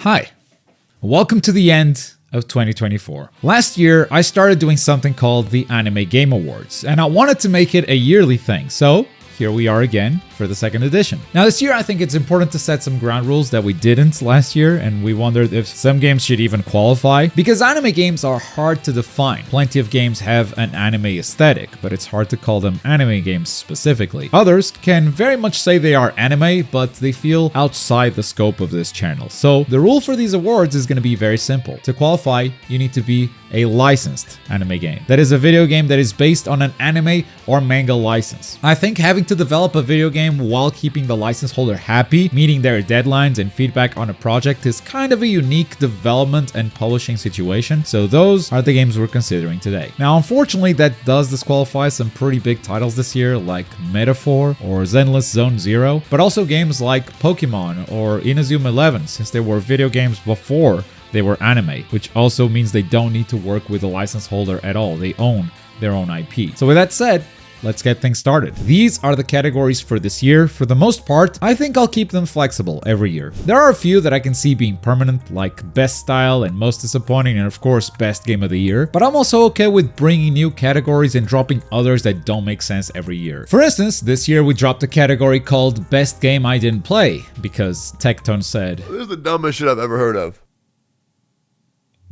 Hi, welcome to the end of 2024. Last year, I started doing something called the Anime Game Awards, and I wanted to make it a yearly thing, so here we are again for the second edition. Now this year, I think it's important to set some ground rules that we didn't last year, and we wondered if some games should even qualify, because anime games are hard to define. Plenty of games have an anime aesthetic, but it's hard to call them anime games specifically. Others can very much say they are anime, but they feel outside the scope of this channel. So the rule for these awards is going to be very simple. To qualify, you need to be a licensed anime game. That is a video game that is based on an anime or manga license. I think having to develop a video game while keeping the license holder happy, meeting their deadlines and feedback on a project is kind of a unique development and publishing situation, so those are the games we're considering today. Now, unfortunately, that does disqualify some pretty big titles this year like Metaphor or Zenless Zone Zero, but also games like Pokemon or Inazuma 11, since they were video games before they were anime, which also means they don't need to work with the license holder at all. They own their own IP. So with that said, let's get things started. These are the categories for this year. For the most part, I think I'll keep them flexible every year. There are a few that I can see being permanent, like Best Style and Most Disappointing, and of course, Best Game of the Year. But I'm also okay with bringing new categories and dropping others that don't make sense every year. For instance, this year we dropped a category called Best Game I Didn't Play, because Tectone said, "This is the dumbest shit I've ever heard of."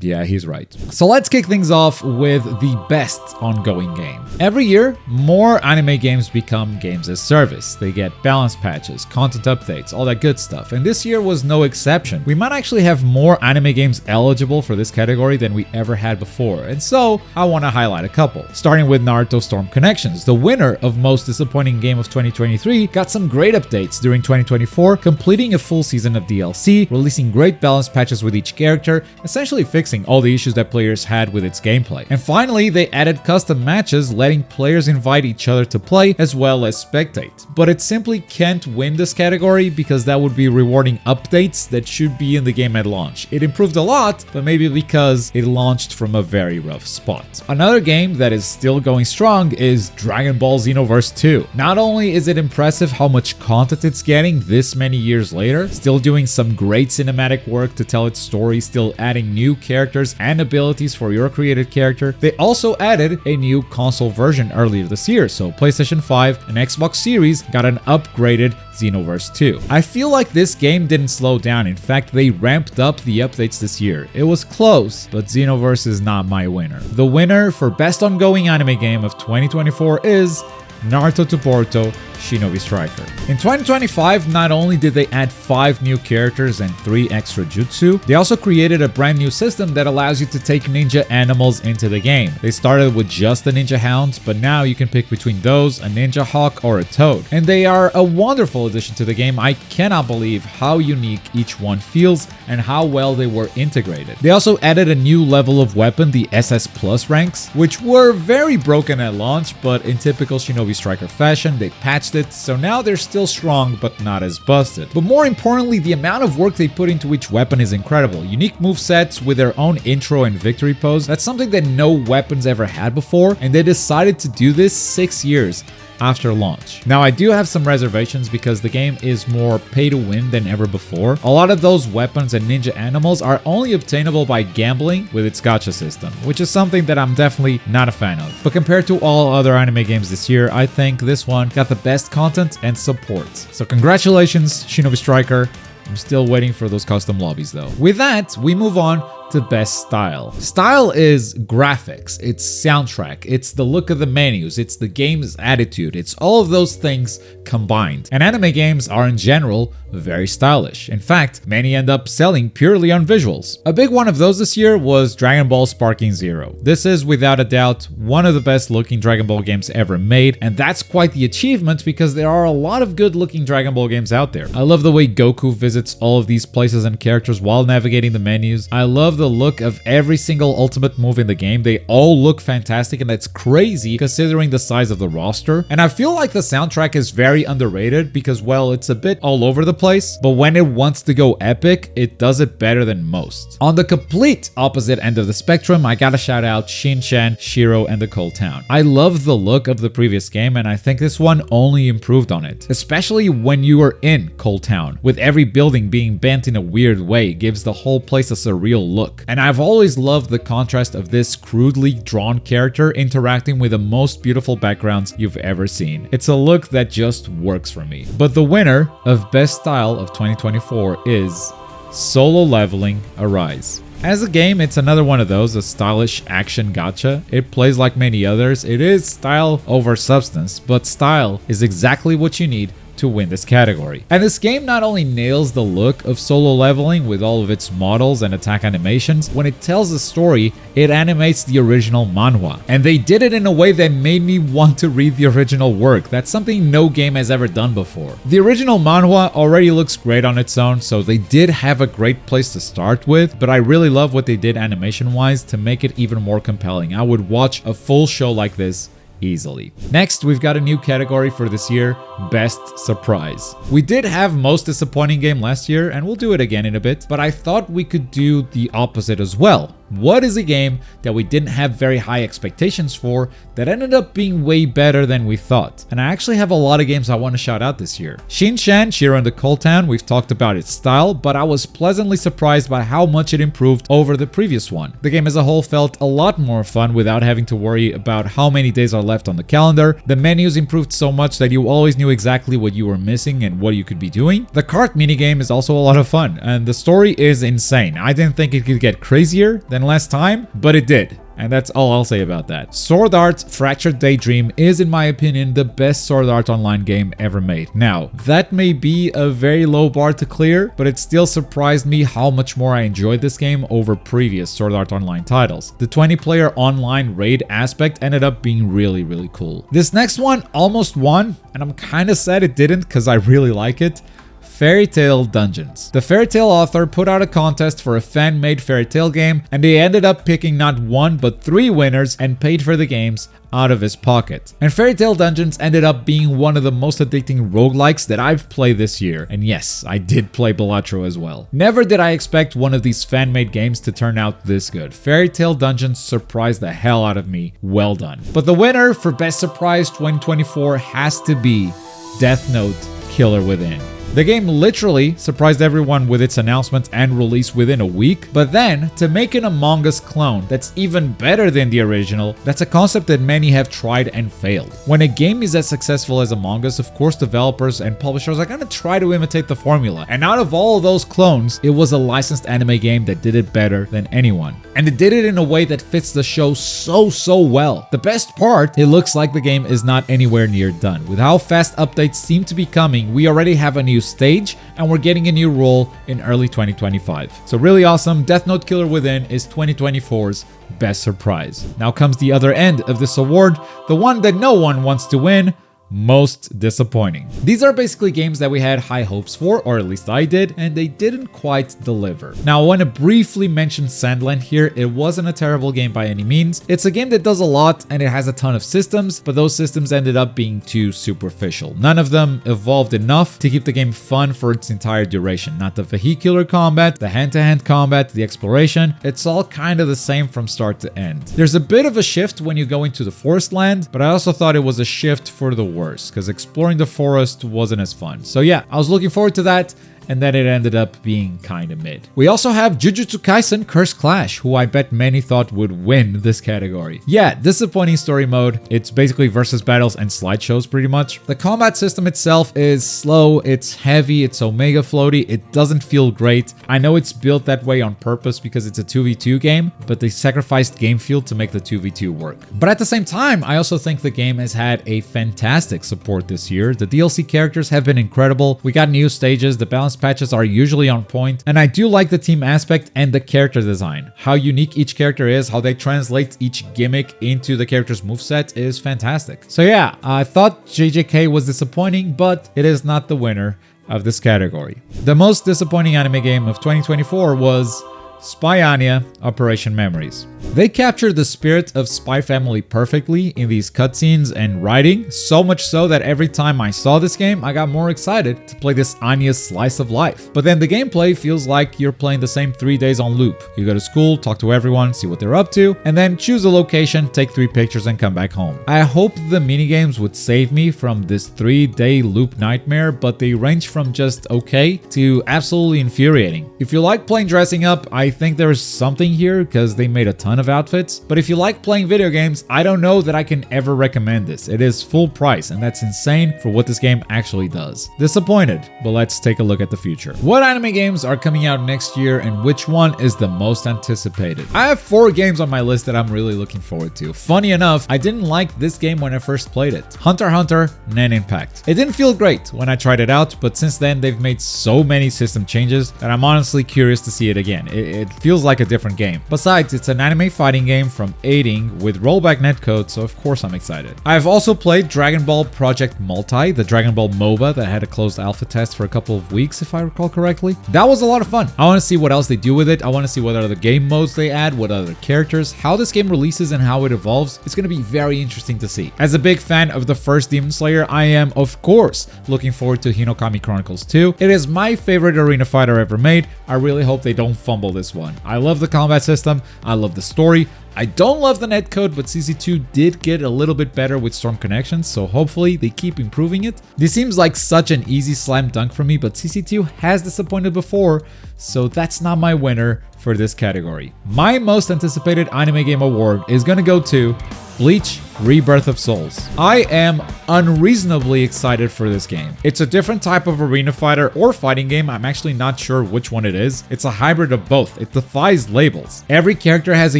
Yeah, he's right. So let's kick things off with the best ongoing game. Every year, more anime games become games as service. They get balance patches, content updates, all that good stuff. And this year was no exception. We might actually have more anime games eligible for this category than we ever had before. And so I want to highlight a couple. Starting with Naruto Storm Connections, the winner of Most Disappointing Game of 2023, got some great updates during 2024, completing a full season of DLC, releasing great balance patches with each character, essentially fixing all the issues that players had with its gameplay. And finally, they added custom matches, letting players invite each other to play as well as spectate. But it simply can't win this category because that would be rewarding updates that should be in the game at launch. It improved a lot, but maybe because it launched from a very rough spot. Another game that is still going strong is Dragon Ball Xenoverse 2. Not only is it impressive how much content it's getting this many years later, still doing some great cinematic work to tell its story, still adding new characters and abilities for your created character. They also added a new console version earlier this year, so PlayStation 5 and Xbox Series got an upgraded Xenoverse 2. I feel like this game didn't slow down. In fact, they ramped up the updates this year. It was close, but Xenoverse is not my winner. The winner for Best Ongoing Anime Game of 2024 is Naruto to Boruto Shinobi Striker. In 2025, not only did they add 5 new characters and 3 extra jutsu, they also created a brand new system that allows you to take ninja animals into the game. They started with just the ninja hounds, but now you can pick between those, a ninja hawk, or a toad. And they are a wonderful addition to the game. I cannot believe how unique each one feels and how well they were integrated. They also added a new level of weapon, the SS Plus ranks, which were very broken at launch, but in typical Shinobi Striker fashion, they patched it, so now they're still strong but not as busted. But more importantly, the amount of work they put into each weapon is incredible. Unique movesets with their own intro and victory pose. That's something that no weapons ever had before, and they decided to do this 6 years after launch. Now, I do have some reservations because the game is more pay to win than ever before. A lot of those weapons and ninja animals are only obtainable by gambling with its gacha system, which is something that I'm definitely not a fan of. But compared to all other anime games this year, I think this one got the best content and support. So congratulations, Shinobi Striker. I'm still waiting for those custom lobbies though. With that, we move on to Best Style. Style is graphics, it's soundtrack, it's the look of the menus, it's the game's attitude, it's all of those things combined. And anime games are in general very stylish. In fact, many end up selling purely on visuals. A big one of those this year was Dragon Ball Sparking Zero. This is without a doubt one of the best looking Dragon Ball games ever made, and that's quite the achievement because there are a lot of good looking Dragon Ball games out there. I love the way Goku visits all of these places and characters while navigating the menus. I love the look of every single ultimate move in the game. They all look fantastic, and that's crazy considering the size of the roster. And I feel like the soundtrack is very underrated because, well, it's a bit all over the place, but when it wants to go epic, it does it better than most. On the complete opposite end of the spectrum, I gotta shout out Shin-Chan, Shiro, and the Cold Town. I love the look of the previous game, and I think this one only improved on it, especially when you are in Cold Town, with every building being bent in a weird way. It gives the whole place a surreal look. And I've always loved the contrast of this crudely drawn character interacting with the most beautiful backgrounds you've ever seen. It's a look that just works for me. But the winner of Best Style of 2024 is Solo Leveling: Arise. As a game, it's another one of those, a stylish action gacha. It plays like many others. It is style over substance, but style is exactly what you need to win this category. And this game not only nails the look of Solo Leveling with all of its models and attack animations, when it tells a story, it animates the original manhwa. And they did it in a way that made me want to read the original work. That's something no game has ever done before. The original manhwa already looks great on its own, so they did have a great place to start with, but I really love what they did animation-wise to make it even more compelling. I would watch a full show like this easily. Next, we've got a new category for this year, Best Surprise. We did have Most Disappointing Game last year, and we'll do it again in a bit, but I thought we could do the opposite as well. What is a game that we didn't have very high expectations for that ended up being way better than we thought? And I actually have a lot of games I want to shout out this year. Shin-Chan, Shiro and the Cold Town, we've talked about its style, but I was pleasantly surprised by how much it improved over the previous one. The game as a whole felt a lot more fun without having to worry about how many days are left on the calendar. The menus improved so much that you always knew exactly what you were missing and what you could be doing. The cart minigame is also a lot of fun, and the story is insane. I didn't think it could get crazier than last time, but it did. And that's all I'll say about that. Sword Art Fractured Daydream is, in my opinion, the best Sword Art Online game ever made. Now, that may be a very low bar to clear, but it still surprised me how much more I enjoyed this game over previous Sword Art Online titles. The 20-player online raid aspect ended up being really, really cool. This next one almost won, and I'm kind of sad it didn't because I really like it. Fairy Tail Dungeons. The Fairy Tail author put out a contest for a fan-made Fairy Tail game, and they ended up picking not one but 3 winners and paid for the games out of his pocket. And Fairy Tail Dungeons ended up being one of the most addicting roguelikes that I've played this year. And yes, I did play Balatro as well. Never did I expect one of these fan-made games to turn out this good. Fairy Tail Dungeons surprised the hell out of me. Well done. But the winner for Best Surprise 2024 has to be Death Note: Killer Within. The game literally surprised everyone with its announcement and release within a week, but then to make an Among Us clone that's even better than the original, that's a concept that many have tried and failed. When a game is as successful as Among Us, of course developers and publishers are gonna try to imitate the formula. And out of all of those clones, it was a licensed anime game that did it better than anyone. And it did it in a way that fits the show so well. The best part, it looks like the game is not anywhere near done. With how fast updates seem to be coming, we already have a new stage and we're getting a new role in early 2025. So really awesome. Death Note: Killer Within is 2024's best surprise. Now comes the other end of this award, the one that no one wants to win. Most disappointing. These are basically games that we had high hopes for, or at least I did, and they didn't quite deliver. Now, I want to briefly mention Sandland here. It wasn't a terrible game by any means. It's a game that does a lot and it has a ton of systems, but those systems ended up being too superficial. None of them evolved enough to keep the game fun for its entire duration. Not the vehicular combat, the hand-to-hand combat, the exploration. It's all kind of the same from start to end. There's a bit of a shift when you go into the forest land, but I also thought it was a shift for the worse because exploring the forest wasn't as fun. So yeah, I was looking forward to that, and then it ended up being kinda mid. We also have Jujutsu Kaisen Curse Clash, who I bet many thought would win this category. Yeah, disappointing story mode. It's basically versus battles and slideshows pretty much. The combat system itself is slow, it's heavy, it's omega floaty, it doesn't feel great. I know it's built that way on purpose because it's a 2v2 game, but they sacrificed game feel to make the 2v2 work. But at the same time, I also think the game has had a fantastic support this year. The DLC characters have been incredible. We got new stages, the balance patches are usually on point, and I do like the team aspect and the character design. How unique each character is, how they translate each gimmick into the character's moveset is fantastic. So yeah, I thought JJK was disappointing, but it is not the winner of this category. The most disappointing anime game of 2024 was Spy Anya, Operation Memories. They captured the spirit of Spy Family perfectly in these cutscenes and writing, so much so that every time I saw this game, I got more excited to play this Anya's slice of life. But then the gameplay feels like you're playing the same 3 days on loop. You go to school, talk to everyone, see what they're up to, and then choose a location, take 3 pictures, and come back home. I hope the minigames would save me from this 3-day loop nightmare, but they range from just okay to absolutely infuriating. If you like playing dressing up, I think there's something here because they made a ton of outfits, but if you like playing video games, I don't know that I can ever recommend this. It is full price, and that's insane for what this game actually does. Disappointed, but let's take a look at the future. What anime games are coming out next year, and which one is the most anticipated? I have 4 games on my list that I'm really looking forward to. Funny enough, I didn't like this game when I first played it. Hunter x Hunter, Nen Impact. It didn't feel great when I tried it out, but since then they've made so many system changes that I'm honestly curious to see it again. It feels like a different game. Besides, it's an anime fighting game from 8ing with rollback netcode, so of course I'm excited. I've also played Dragon Ball Project Multi, the Dragon Ball MOBA that had a closed alpha test for a couple of weeks if I recall correctly. That was a lot of fun. I want to see what else they do with it. I want to see what other game modes they add, what other characters, how this game releases and how it evolves. It's going to be very interesting to see. As a big fan of the first Demon Slayer, I am of course looking forward to Hinokami Chronicles 2. It is my favorite arena fighter ever made. I really hope they don't fumble this one. I love the combat system. I love the story. I don't love the netcode, but CC2 did get a little bit better with Storm Connections, so hopefully they keep improving it. This seems like such an easy slam dunk for me, but CC2 has disappointed before, so that's not my winner for this category. My most anticipated anime game award is gonna go to Bleach Rebirth of Souls. I am unreasonably excited for this game. It's a different type of arena fighter or fighting game. I'm actually not sure which one it is. It's a hybrid of both. It defies labels. Every character has a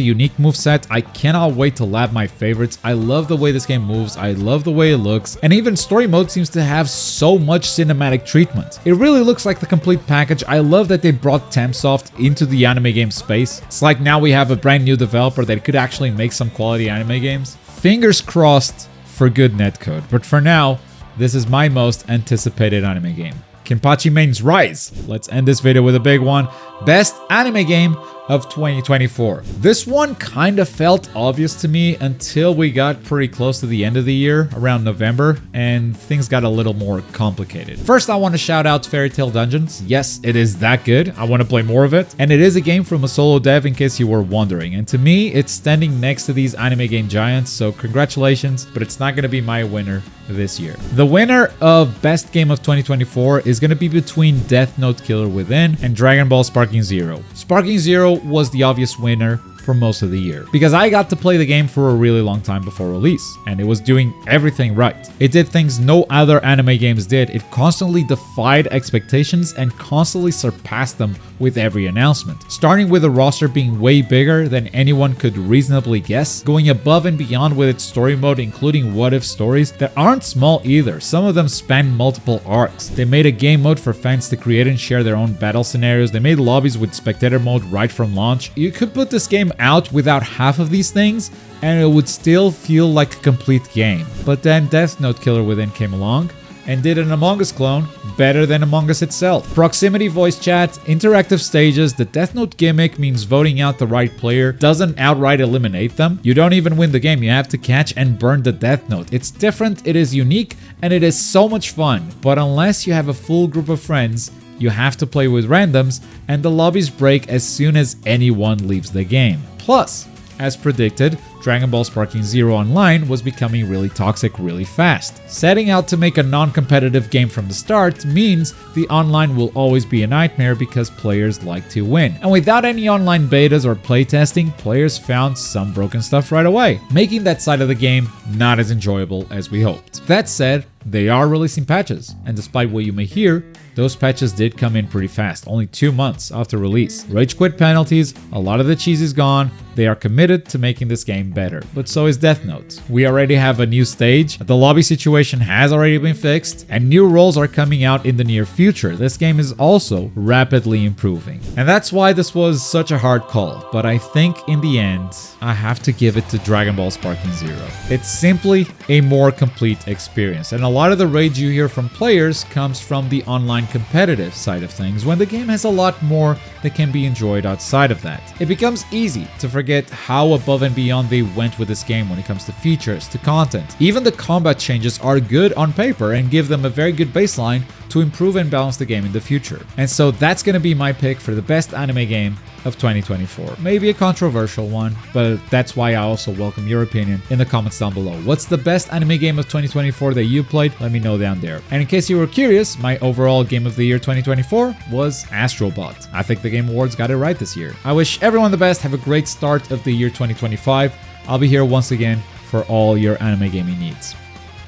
unique moveset. I cannot wait to lab my favorites. I love the way this game moves. I love the way it looks. And even story mode seems to have so much cinematic treatment. It really looks like the complete package. I love that they brought Temsoft into the anime game space. It's like now we have a brand new developer that could actually make some quality anime games. Fingers crossed for good netcode, but for now, this is my most anticipated anime game. Kenpachi Main's Rise. Let's end this video with a big one. Best anime game of 2024. This one kind of felt obvious to me until we got pretty close to the end of the year, around November, and things got a little more complicated. First, I want to shout out Fairy Tail Dungeons. Yes, it is that good. I want to play more of it. And it is a game from a solo dev in case you were wondering. And to me, it's standing next to these anime game giants, so congratulations, but it's not going to be my winner this year. The winner of Best Game of 2024 is going to be between Death Note Killer Within and Dragon Ball Sparking Zero. Sparking Zero was the obvious winner for most of the year because I got to play the game for a really long time before release and it was doing everything right. It did things no other anime games did. It constantly defied expectations and constantly surpassed them with every announcement. Starting with a roster being way bigger than anyone could reasonably guess, going above and beyond with its story mode, including what if stories that aren't small either. Some of them span multiple arcs. They made a game mode for fans to create and share their own battle scenarios. They made lobbies with spectator mode right from launch. You could put this game out without half of these things and it would still feel like a complete game. But then Death Note Killer Within came along and did an Among Us clone better than Among Us itself. Proximity voice chat, interactive stages, the Death Note gimmick means voting out the right player doesn't outright eliminate them. You don't even win the game, you have to catch and burn the Death Note. It's different, it is unique, and it is so much fun. But unless you have a full group of friends, you have to play with randoms, and the lobbies break as soon as anyone leaves the game. Plus, as predicted, Dragon Ball Sparking Zero Online was becoming really toxic really fast. Setting out to make a non-competitive game from the start means the online will always be a nightmare because players like to win. And without any online betas or playtesting, players found some broken stuff right away, making that side of the game not as enjoyable as we hoped. That said, they are releasing patches, and despite what you may hear, those patches did come in pretty fast, only 2 months after release. Rage quit penalties, a lot of the cheese is gone. They are committed to making this game better, but so is Death Note. We already have a new stage, the lobby situation has already been fixed, and new roles are coming out in the near future. This game is also rapidly improving. And that's why this was such a hard call, but I think in the end, I have to give it to Dragon Ball Sparking Zero. It's simply a more complete experience, and a lot of the rage you hear from players comes from the online online competitive side of things when the game has a lot more that can be enjoyed outside of that. It becomes easy to forget how above and beyond they went with this game when it comes to features, to content. Even the combat changes are good on paper and give them a very good baseline to improve and balance the game in the future. And so that's going to be my pick for the best anime game of 2024. Maybe a controversial one, but that's why I also welcome your opinion in the comments down below. What's the best anime game of 2024 that you played? Let me know down there. And in case you were curious, my overall game of the year 2024 was Astrobot. I think the Game Awards got it right this year. I wish everyone the best. Have a great start of the year 2025. I'll be here once again for all your anime gaming needs.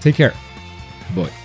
Take care. Bye.